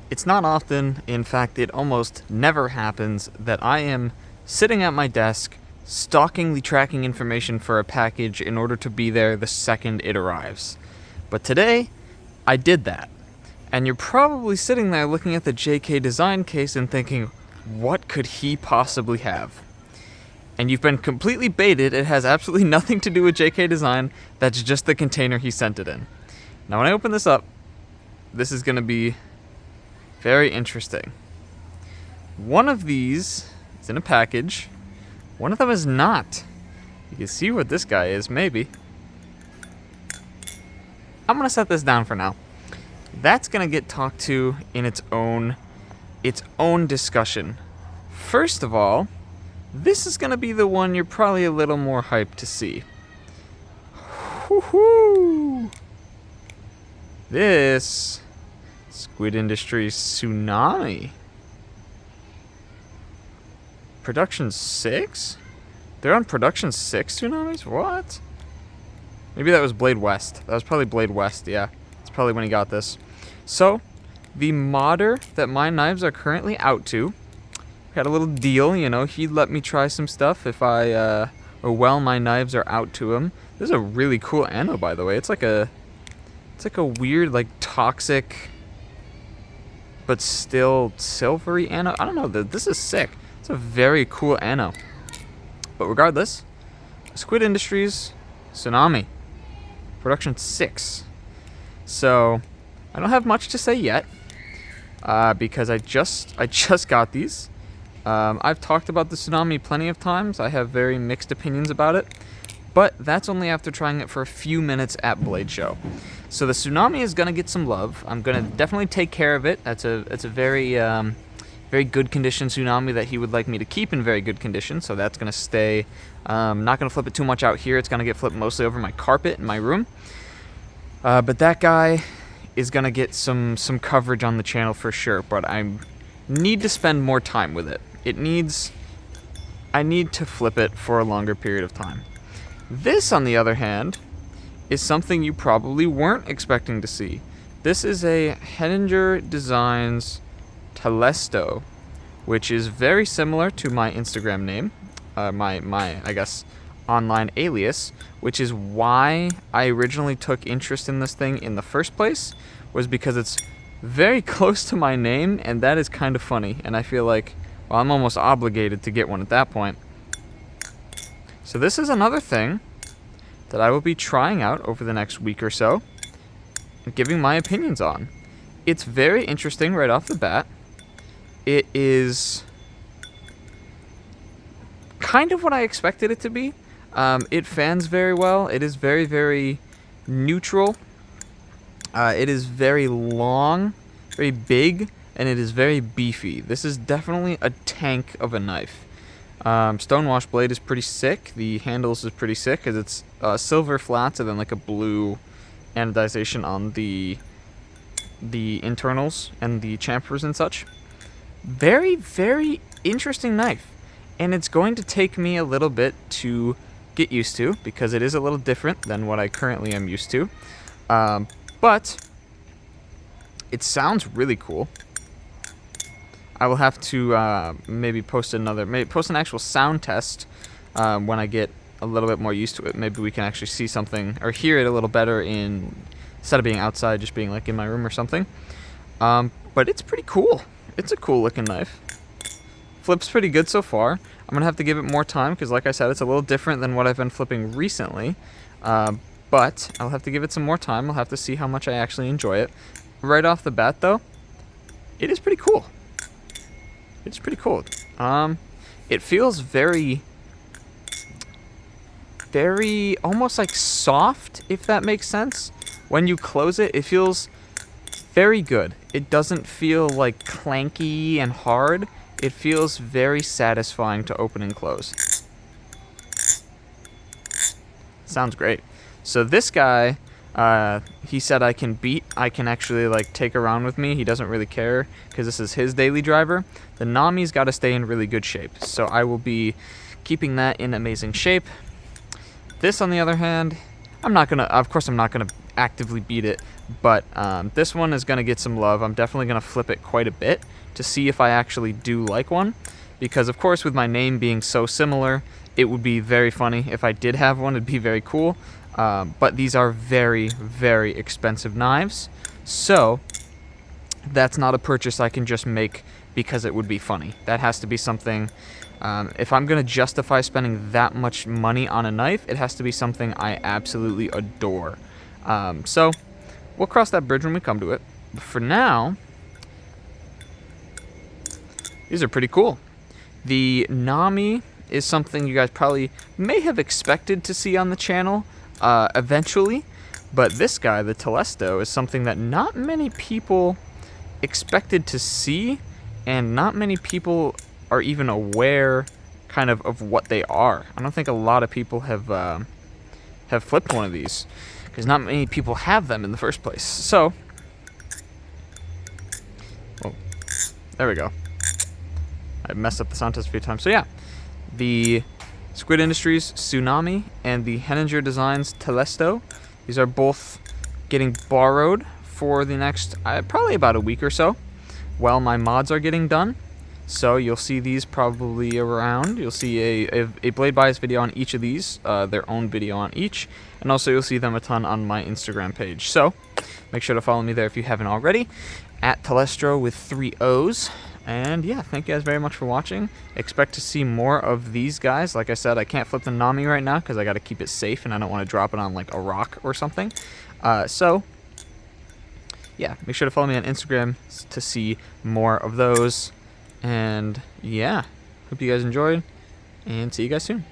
It's not often, in fact, it almost never happens, that I am sitting at my desk, stalking the tracking information for a package in order to be there the second it arrives. But today, I did that. And you're probably sitting there looking at the JK design case and thinking, what could he possibly have? And you've been completely baited. It has absolutely nothing to do with JK design. That's just the container he sent it in. Now when I open this up, this is going to be very interesting. One of these is in a package. One of them is not. You can see what this guy is, maybe. I'm going to set this down for now. That's going to get talked to in its own discussion. First of all, this is going to be the one you're probably a little more hyped to see. Woohoo! This Squid Industries Tsunami. Production 6? They're on Production 6 Tsunamis? What? Maybe that was Blade West. That was probably Blade West, yeah. That's probably when he got this. So, the modder that my knives are currently out to, had a little deal, you know, he'd let me try some stuff if or while my knives are out to him. This is a really cool anno, by the way. It's like a weird, like, toxic, but still silvery anno. I don't know, this is sick. It's a very cool anno. But regardless, Squid Industries Tsunami. Production 6. So, I don't have much to say yet, because I just got these. I've talked about the Tsunami plenty of times. I have very mixed opinions about it, but that's only after trying it for a few minutes at Blade Show. So the Tsunami is gonna get some love. I'm gonna definitely take care of it. It's a very very good condition Tsunami that he would like me to keep in very good condition. So that's gonna stay. Not gonna flip it too much out here. It's gonna get flipped mostly over my carpet in my room. But that guy is gonna get some coverage on the channel for sure. But I need to spend more time with it. I need to flip it for a longer period of time. This, on the other hand, is something you probably weren't expecting to see. This is a Henninger Designs Telestro, which is very similar to my Instagram name, my I guess online alias, which is why I originally took interest in this thing in the first place, was because it's very close to my name, and that is kind of funny, and I feel like, well, I'm almost obligated to get one at that point. So this is another thing that I will be trying out over the next week or so and giving my opinions on. It's very interesting right off the bat. It is kind of what I expected it to be. It fans very well. It is very, very neutral. It is very long, very big, and it is very beefy. This is definitely a tank of a knife. Stonewash blade is pretty sick. The handles is pretty sick because it's silver flats and then like a blue anodization on the internals and the chamfers and such. Very, very interesting knife. And it's going to take me a little bit to get used to because it is a little different than what I currently am used to. But it sounds really cool. I will have to maybe post an actual sound test when I get a little bit more used to it. Maybe we can actually see something or hear it a little better instead of being outside, just being like in my room or something. But it's pretty cool. It's a cool looking knife. Flips pretty good so far. I'm gonna have to give it more time because, like I said, it's a little different than what I've been flipping recently. But I'll have to give it some more time. I'll have to see how much I actually enjoy it. Right off the bat, though, it is pretty cool. It's pretty cool. It feels very, very almost like soft, if that makes sense. When you close it, it feels very good. It doesn't feel like clanky and hard. It feels very satisfying to open and close. Sounds great. So this guy, he said I can actually like take around with me. He doesn't really care because this is his daily driver. The Nami's got to stay in really good shape. So I will be keeping that in amazing shape. This, on the other hand, I'm not gonna actively beat it. But this one is going to get some love. I'm definitely going to flip it quite a bit to see if I actually do like one. Because, of course, with my name being so similar, it would be very funny. If I did have one, it'd be very cool. But these are very, very expensive knives. So that's not a purchase I can just make because it would be funny. That has to be something, if I'm going to justify spending that much money on a knife, it has to be something I absolutely adore. So we'll cross that bridge when we come to it. But for now, these are pretty cool. The Nami is something you guys probably may have expected to see on the channel eventually. But this guy, the Telestro, is something that not many people expected to see, and not many people are even aware kind of what they are. I don't think a lot of people have flipped one of these, because not many people have them in the first place. So, well, there we go. I messed up the sound test a few times. So yeah, the Squid Industries Tsunami and the Henninger Designs Telestro, these are both getting borrowed for the next probably about a week or so while my mods are getting done. So you'll see these probably around. You'll see a Blade Bias video on each of these, their own video on each, and also you'll see them a ton on my Instagram page. So make sure to follow me there if you haven't already, at Telestro with 3 O's. And yeah, thank you guys very much for watching. Expect to see more of these guys. Like I said, I can't flip the Nami right now because I got to keep it safe and I don't want to drop it on like a rock or something. So yeah, make sure to follow me on Instagram to see more of those. And yeah, hope you guys enjoyed, and see you guys soon.